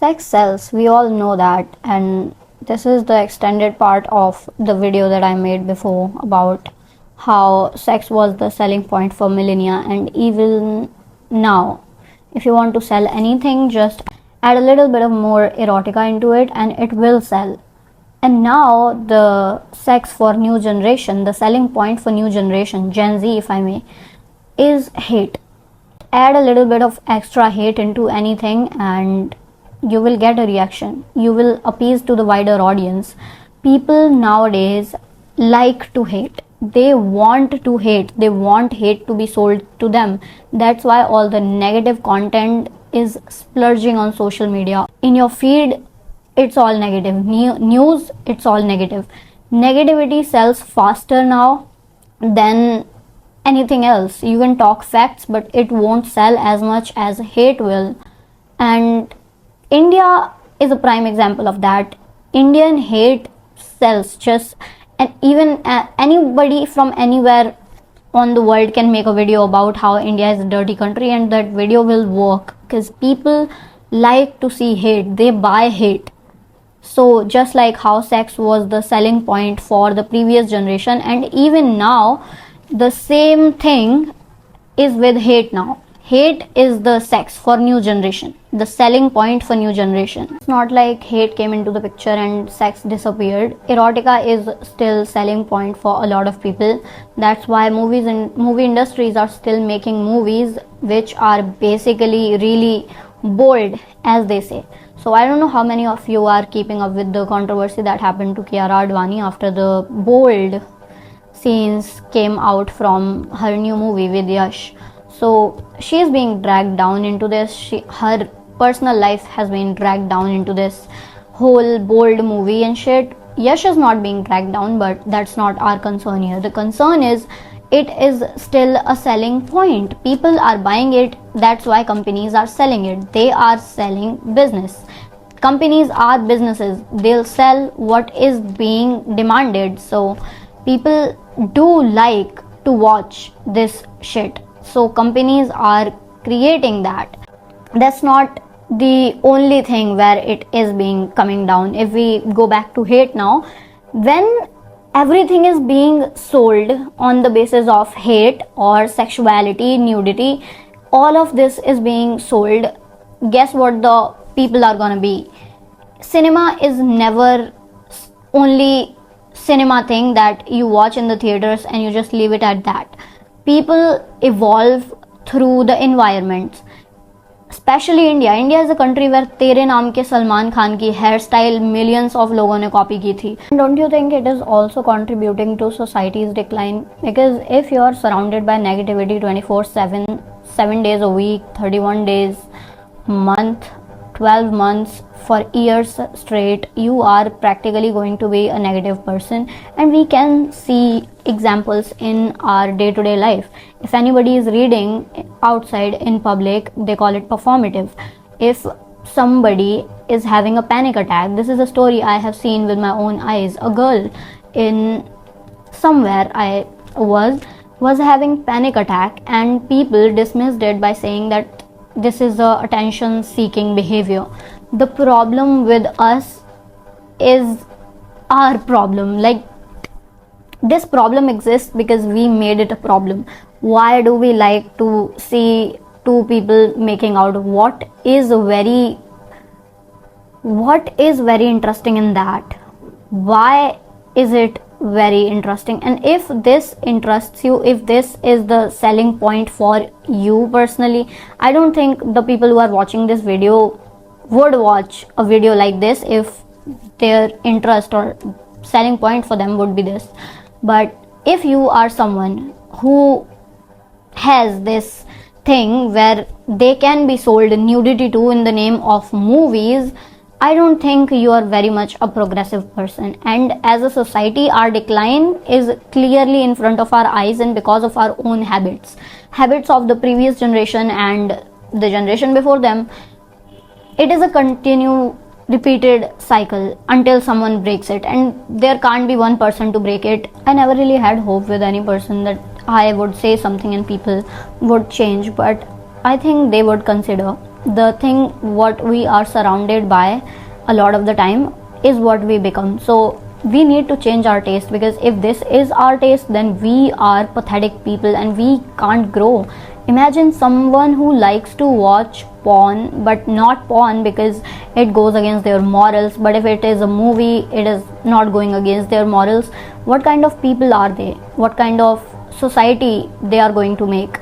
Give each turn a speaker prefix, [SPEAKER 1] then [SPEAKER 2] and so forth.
[SPEAKER 1] Sex sells, we all know that, and this is the extended part of the video that I made before about how sex was the selling point for millennia, and even now, if you want to sell anything, just add a little bit of more erotica into it and it will sell. And now the sex for new generation, the selling point for new generation, Gen Z if I may, is hate. Add a little bit of extra hate into anything and you will get a reaction. You will appease to the wider audience. People nowadays like to hate. They want to hate. They want hate to be sold to them. That's why all the negative content is splurging on social media. In your feed, it's all negative. News, it's all negative. Negativity sells faster now than anything else. You can talk facts, but it won't sell as much as hate will. And India is a prime example of that. Indian hate sells just, and even anybody from anywhere on the world can make a video about how India is a dirty country, and that video will work because people like to see hate. They buy hate. So just like how sex was the selling point for the previous generation, and even now the same thing is with hate now. Hate is the sex for new generation, the selling point for new generation. It's not like hate came into the picture and sex disappeared. Erotica is still selling point for a lot of people. That's why movies and movie industries are still making movies which are basically really bold, as they say. So I don't know how many of you are keeping up with the controversy that happened to Kiara Advani after the bold scenes came out from her new movie with Yash. So she is being dragged down into this. Her personal life has been dragged down into this whole bold movie and shit. Yash is not being dragged down, but that's not our concern here. The concern is it is still a selling point. People are buying it. That's why companies are selling it. They are selling business. Companies are businesses. They'll sell what is being demanded. So people do like to watch this shit. So companies are creating that. That's not the only thing where it is being coming down. If we go back to hate now, when everything is being sold on the basis of hate or sexuality, nudity, all of this is being sold, guess what the people are gonna be? Cinema is never only cinema thing that you watch in the theaters and you just leave it at that. People evolve through the environments. Especially India. India is a country where तेरे नाम के सलमान खान की hair style millions of लोगों ने copy की थी. Don't you think it is also contributing to society's decline? Because if you are surrounded by negativity 24/7, 7 days a week, 31 days a month, 12 months, for years straight, you are practically going to be a negative person. And we can see examples in our day-to-day life. If anybody is reading outside in public, they call it performative. If somebody is having a panic attack, this is a story I have seen with my own eyes. A girl in somewhere I was having panic attack, and people dismissed it by saying that this is a attention seeking behavior. The problem with us is our problem. Like, this problem exists because we made it a problem. Why do we like to see two people making out? What is very interesting in that? Why is it very interesting? And if this interests you, if this is the selling point for you personally, I don't think the people who are watching this video would watch a video like this if their interest or selling point for them would be this. But if you are someone who has this thing where they can be sold nudity to in the name of movies, I don't think you are very much a progressive person. And as a society, our decline is clearly in front of our eyes, and because of our own habits of the previous generation and the generation before them. It is a repeated cycle until someone breaks it, and there can't be one person to break it. I never really had hope with any person that I would say something and people would change, but I think they would consider. the thing what we are surrounded by a lot of the time is what we become. So we need to change our taste, because if this is our taste, then we are pathetic people and we can't grow. Imagine someone who likes to watch porn, but not porn because it goes against their morals, but if it is a movie, it is not going against their morals. What kind of people are they? What kind of society they are going to make?